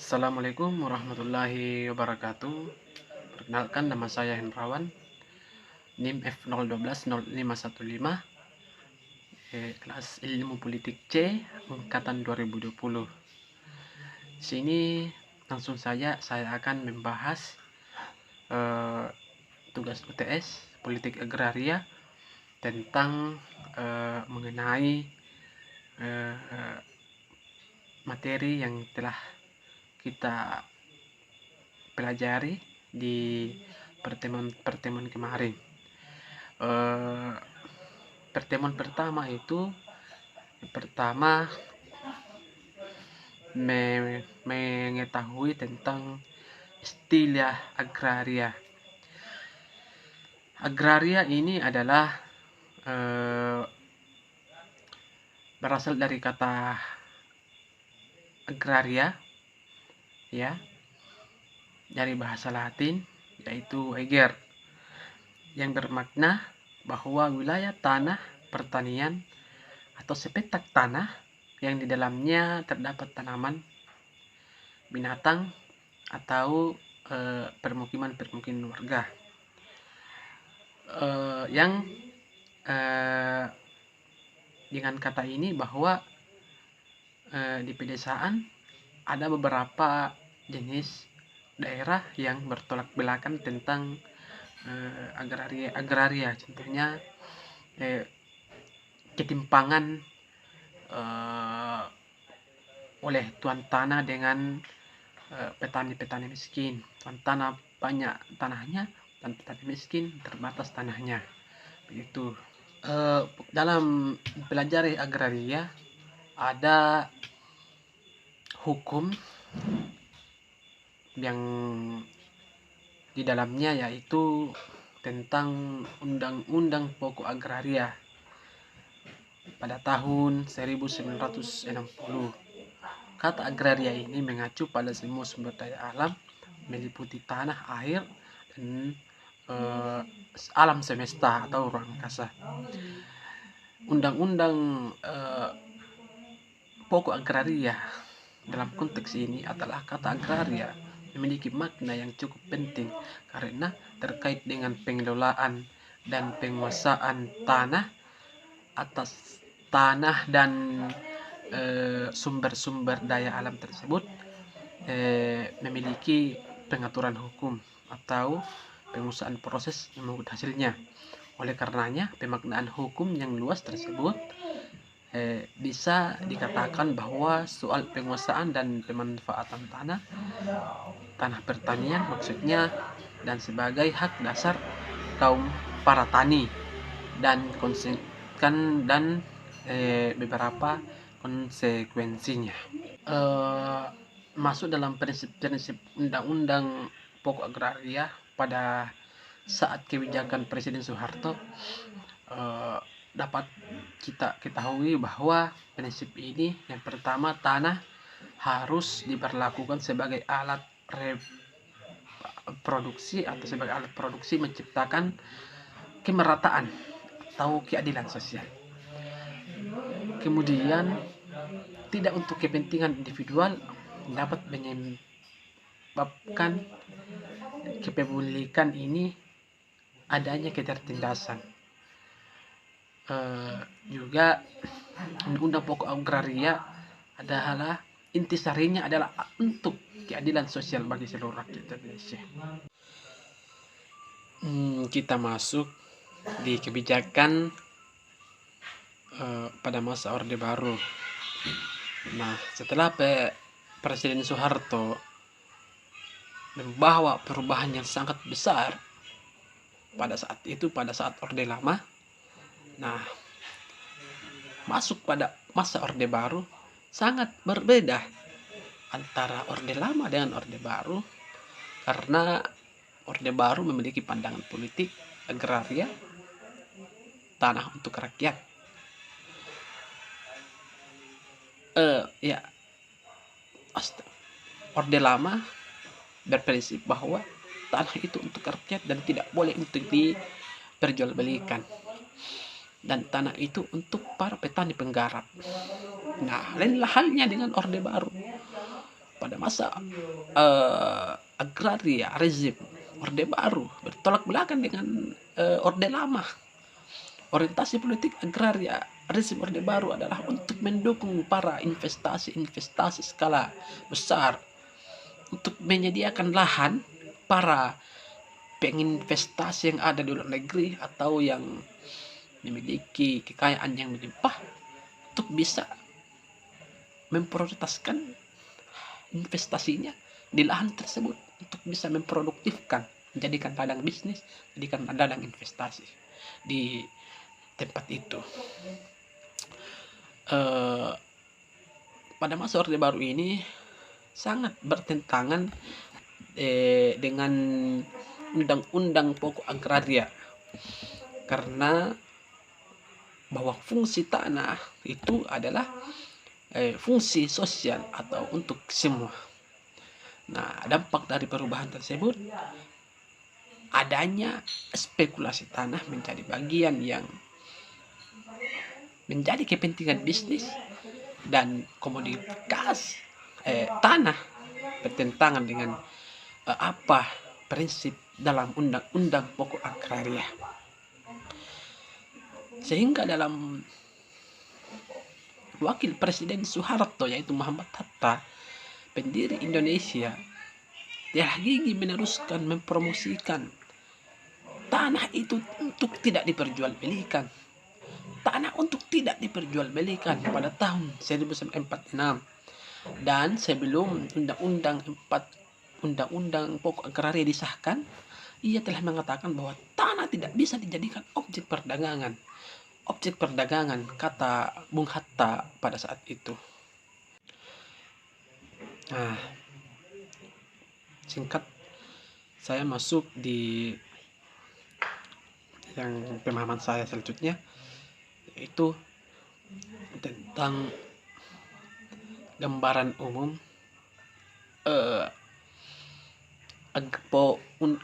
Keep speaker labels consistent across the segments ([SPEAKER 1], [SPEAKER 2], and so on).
[SPEAKER 1] Assalamualaikum warahmatullahi wabarakatuh. Perkenalkan, nama saya Hendrawan, NIM F01201515, kelas Ilmu Politik C, angkatan 2020. Sini langsung saja saya akan membahas tugas UTS Politik Agraria tentang mengenai materi yang telah kita pelajari di pertemuan kemarin. Pertemuan pertama itu mengetahui tentang istilah agraria. Agraria ini adalah berasal dari kata agraria, ya, dari bahasa Latin, yaitu ager, yang bermakna bahwa wilayah tanah pertanian atau sepetak tanah yang di dalamnya terdapat tanaman, binatang, atau permukiman warga yang dengan kata ini bahwa di pedesaan ada beberapa jenis daerah yang bertolak belakang tentang agraria. Contohnya ketimpangan oleh tuan tanah dengan petani miskin. Tuan tanah banyak tanahnya dan petani miskin terbatas tanahnya. Begitu. Dalam pelajari agraria ada hukum yang di dalamnya, yaitu tentang Undang-Undang Pokok Agraria pada tahun 1960. Kata agraria ini mengacu pada semua sumber daya alam, meliputi tanah, air, dan alam semesta atau ruang angkasa. Undang-undang pokok agraria dalam konteks ini adalah kata agraria memiliki makna yang cukup penting karena terkait dengan pengelolaan dan penguasaan tanah atas tanah dan sumber-sumber daya alam tersebut memiliki pengaturan hukum atau pengusahaan proses yang membuat hasilnya. Oleh karenanya, pemaknaan hukum yang luas tersebut bisa dikatakan bahwa soal penguasaan dan pemanfaatan tanah pertanian maksudnya, dan sebagai hak dasar kaum para tani dan beberapa konsekuensinya. Masuk dalam prinsip-prinsip undang-undang pokok agraria pada saat kebijakan Presiden Soeharto, dapat kita ketahui bahwa prinsip ini, yang pertama, tanah harus diperlakukan sebagai alat produksi atau sebagai alat produksi menciptakan kemerataan atau keadilan sosial. Kemudian, tidak untuk kepentingan individual dapat menyebabkan kepemilikan ini adanya ketertindasan. Juga Undang-Undang Pokok Agraria adalah intisarinya adalah untuk keadilan sosial bagi seluruh rakyat Indonesia. Kita masuk di kebijakan pada masa Orde Baru. Nah, setelah Presiden Soeharto membawa perubahan yang sangat besar pada saat Orde Lama. Nah, masuk pada masa Orde Baru sangat berbeda antara Orde Lama dengan Orde Baru, karena Orde Baru memiliki pandangan politik agraria, tanah untuk rakyat. Orde Lama berprinsip bahwa tanah itu untuk rakyat dan tidak boleh untuk diperjualbelikan, dan tanah itu untuk para petani penggarap. Nah, lain halnya dengan Orde Baru. pada masa agraria rezim Orde Baru bertolak belakang dengan Orde Lama. Orientasi politik agraria rezim Orde Baru adalah untuk mendukung para investasi skala besar, untuk menyediakan lahan para penginvestasi yang ada di luar negeri atau yang memiliki kekayaan yang melimpah untuk bisa memprioritaskan investasinya di lahan tersebut untuk bisa memproduktifkan, menjadikan ladang bisnis, menjadikan ladang investasi di tempat itu. Pada masa Orde Baru ini sangat bertentangan dengan Undang-Undang Pokok Agraria, karena bahwa fungsi tanah itu adalah fungsi sosial atau untuk semua. Nah, dampak dari perubahan tersebut adanya spekulasi tanah menjadi bagian yang menjadi kepentingan bisnis, dan komoditas tanah bertentangan dengan apa prinsip dalam Undang-Undang Pokok Agraria. Sehingga dalam Wakil Presiden Soeharto, yaitu Muhammad Hatta, pendiri Indonesia, telah gigih meneruskan mempromosikan tanah itu untuk tidak diperjualbelikan. Tanah untuk tidak diperjualbelikan pada tahun 1946, dan sebelum Undang-Undang Pokok Agraria disahkan, ia telah mengatakan bahwa tanah tidak bisa dijadikan objek perdagangan. Objek perdagangan, kata Bung Hatta pada saat itu. Nah, singkat saya masuk di yang pemahaman saya selanjutnya, yaitu tentang gambaran umum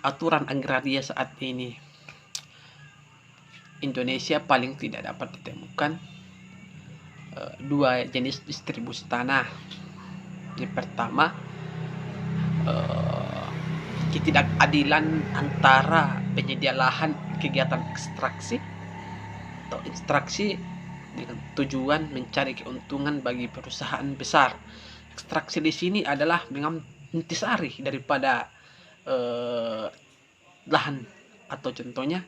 [SPEAKER 1] aturan agraria saat ini. Indonesia paling tidak dapat ditemukan dua jenis distribusi tanah. Yang pertama, ketidakadilan antara penyedia lahan kegiatan ekstraksi atau ekstraksi dengan tujuan mencari keuntungan bagi perusahaan besar. Ekstraksi di sini adalah mengintisari daripada lahan, atau contohnya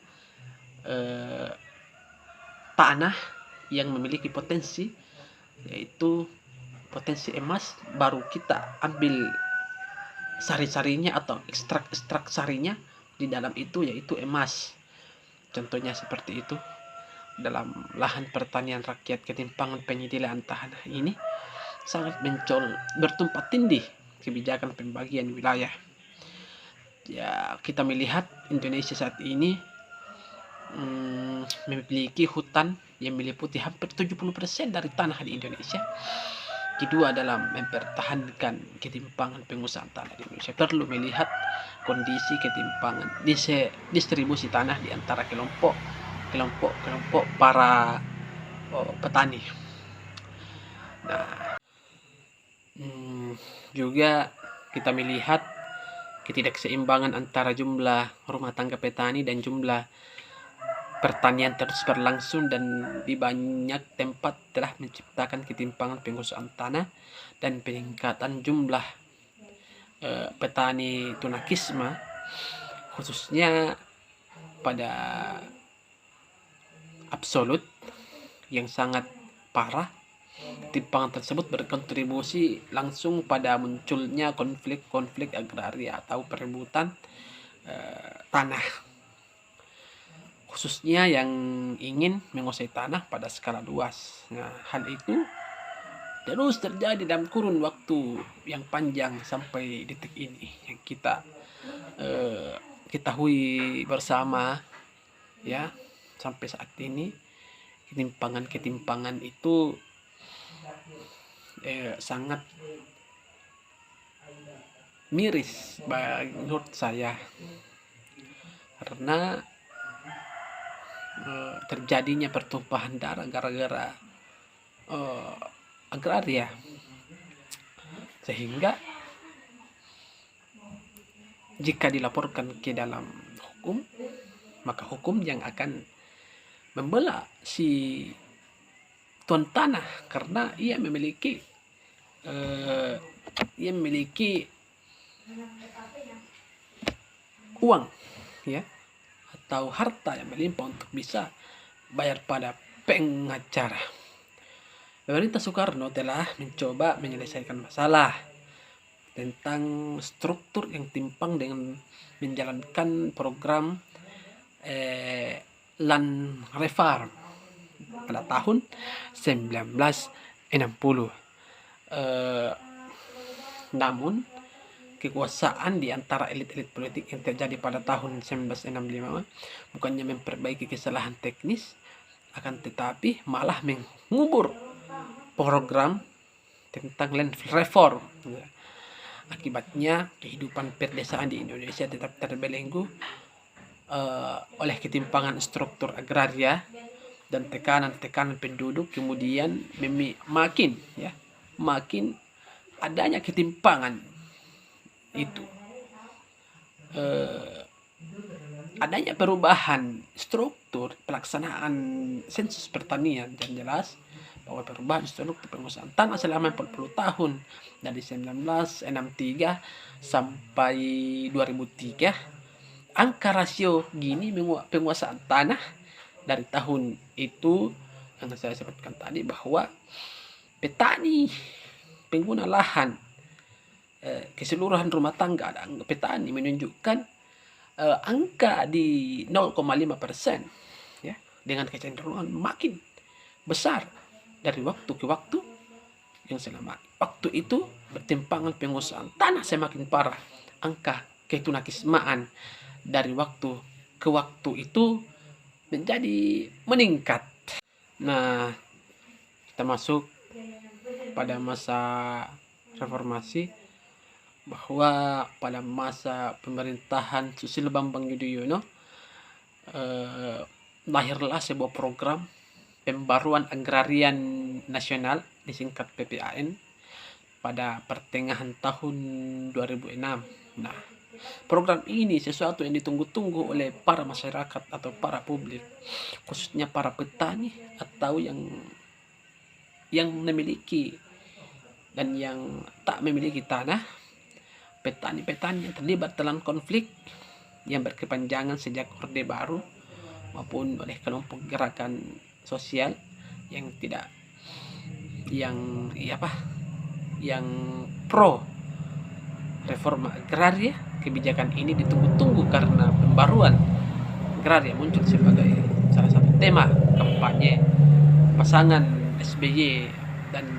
[SPEAKER 1] tanah yang memiliki potensi, yaitu potensi emas, baru kita ambil sari-sarinya atau ekstrak sarinya di dalam itu, yaitu emas. Contohnya seperti itu. Dalam lahan pertanian rakyat, ketimpangan penyediaan tanah ini sangat bertumpah tindih kebijakan pembagian wilayah. Ya, kita melihat Indonesia saat ini memiliki hutan yang meliputi hampir 70% dari tanah di Indonesia. Kedua, dalam mempertahankan ketimpangan penguasaan tanah di Indonesia, perlu melihat kondisi ketimpangan distribusi tanah di antara kelompok para petani. Nah, juga kita melihat ketidakseimbangan antara jumlah rumah tangga petani dan jumlah pertanian terus berlangsung, dan di banyak tempat telah menciptakan ketimpangan penguasaan tanah dan peningkatan jumlah petani tunakisme, khususnya pada absolut yang sangat parah. Ketimpangan tersebut berkontribusi langsung pada munculnya konflik agraria atau perebutan tanah, khususnya yang ingin menguasai tanah pada skala luas. Nah, hal itu terus terjadi dalam kurun waktu yang panjang sampai detik ini yang kita ketahui bersama, ya. Sampai saat ini ketimpangan itu sangat miris menurut saya, karena terjadinya pertumpahan darah gara-gara agraria, sehingga jika dilaporkan ke dalam hukum, maka hukum yang akan membela si tuan tanah karena ia memiliki uang, ya, atau harta yang melimpah untuk bisa bayar pada pengacara. Pemerintah Soekarno telah mencoba menyelesaikan masalah tentang struktur yang timpang dengan menjalankan program land reform pada tahun 1960. Namun kekuasaan di antara elit-elit politik yang terjadi pada tahun 1965 bukannya memperbaiki kesalahan teknis, akan tetapi malah mengubur program tentang land reform. Akibatnya kehidupan perdesaan di Indonesia tetap terbelenggu oleh ketimpangan struktur agraria dan tekanan-tekanan penduduk. Kemudian makin adanya ketimpangan itu, adanya perubahan struktur pelaksanaan sensus pertanian, dan jelas bahwa perubahan struktur penguasaan tanah selama 40 tahun dari 1963 sampai 2003, angka rasio Gini penguasaan tanah dari tahun itu yang saya sebutkan tadi, bahwa petani pengguna lahan keseluruhan rumah tangga dan petani menunjukkan angka di 0,5%, ya, dengan kecenderungan makin besar dari waktu ke waktu, yang selama waktu itu bertimpangan penguasaan tanah semakin parah. Angka ketunakismaan dari waktu ke waktu itu menjadi meningkat. Nah, kita masuk pada masa reformasi, bahwa pada masa pemerintahan Susilo Bambang Yudhoyono lahirlah sebuah program pembaruan agrarian nasional, disingkat PPAN, pada pertengahan tahun 2006. Nah, program ini sesuatu yang ditunggu-tunggu oleh para masyarakat atau para publik, khususnya para petani atau yang memiliki dan yang tak memiliki tanah, petani-petani yang terlibat dalam konflik yang berkepanjangan sejak Orde Baru maupun oleh kelompok gerakan sosial yang pro reforma agraria. Kebijakan ini ditunggu-tunggu karena pembaruan agraria muncul sebagai salah satu tema kampanye pasangan SBY dan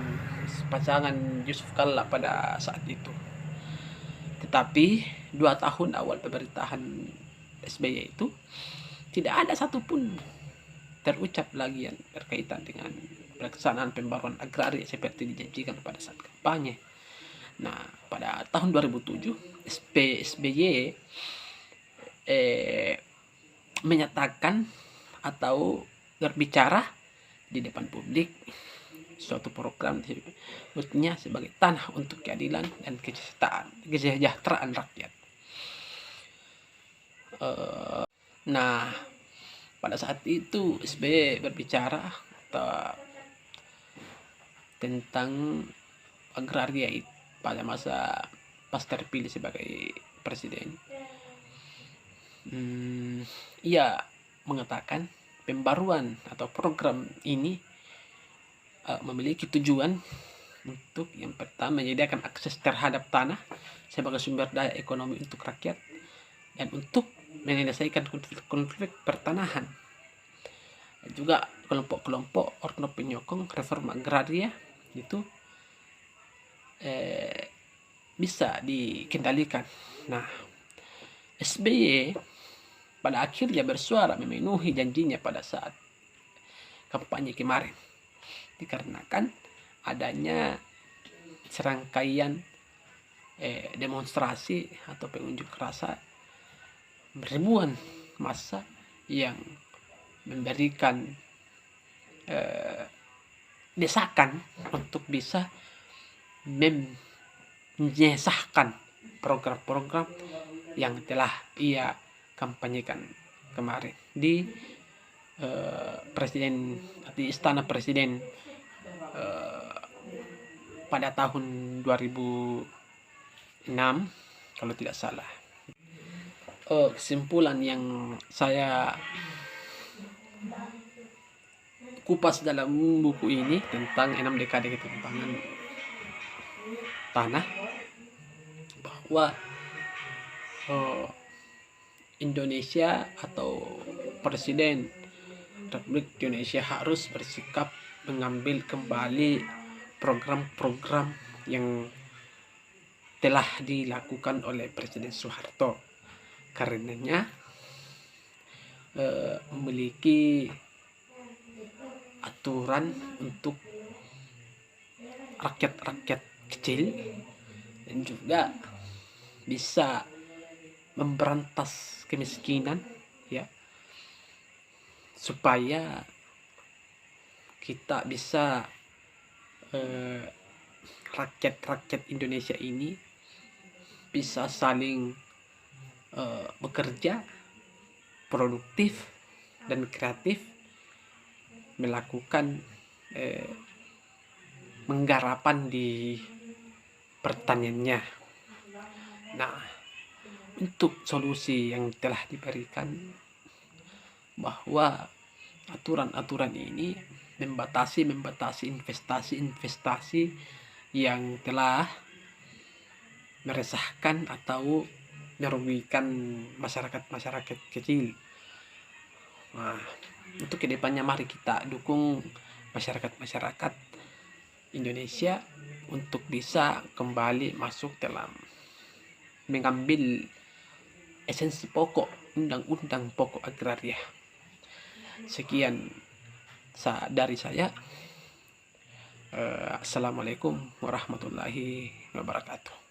[SPEAKER 1] pasangan Yusuf Kalla pada saat itu. Tetapi 2 tahun awal pemerintahan SBY itu tidak ada satupun terucap lagi yang berkaitan dengan pelaksanaan pembaruan agraria seperti dijanjikan pada saat kampanye. Nah, pada tahun 2007 SBY menyatakan atau berbicara di depan publik suatu program disebutnya sebagai tanah untuk keadilan dan kesejahteraan rakyat. Nah, pada saat itu SBY berbicara tentang agraria itu pada masa pas terpilih sebagai presiden. Ia mengatakan pembaruan atau program ini memiliki tujuan untuk yang pertama menyediakan akses terhadap tanah sebagai sumber daya ekonomi untuk rakyat, dan untuk menyelesaikan konflik pertanahan. Dan juga kelompok-kelompok ormas penyokong reforma agraria itu bisa dikendalikan. Nah, SBY pada akhirnya bersuara memenuhi janjinya pada saat kampanye kemarin, dikarenakan adanya serangkaian demonstrasi atau pengunjuk rasa ribuan massa yang memberikan desakan untuk bisa menyesahkan program-program yang telah ia kampanyekan kemarin di di Istana Presiden pada tahun 2006 kalau tidak salah. Kesimpulan yang saya kupas dalam buku ini tentang 6 dekade ketimpangan tanah, bahwa Indonesia atau Presiden Republik Indonesia harus bersikap mengambil kembali program-program yang telah dilakukan oleh Presiden Soeharto, karenanya memiliki aturan untuk rakyat-rakyat kecil dan juga bisa memberantas kemiskinan, ya, supaya kita bisa rakyat-rakyat Indonesia ini bisa saling bekerja produktif dan kreatif, melakukan penggarapan di pertaniannya. Nah, untuk solusi yang telah diberikan, bahwa aturan-aturan ini membatasi investasi yang telah meresahkan atau merugikan masyarakat kecil. Nah, untuk kedepannya mari kita dukung masyarakat Indonesia untuk bisa kembali masuk dalam mengambil esensi pokok undang-undang pokok agraria. Sekian dari saya. Assalamualaikum warahmatullahi wabarakatuh.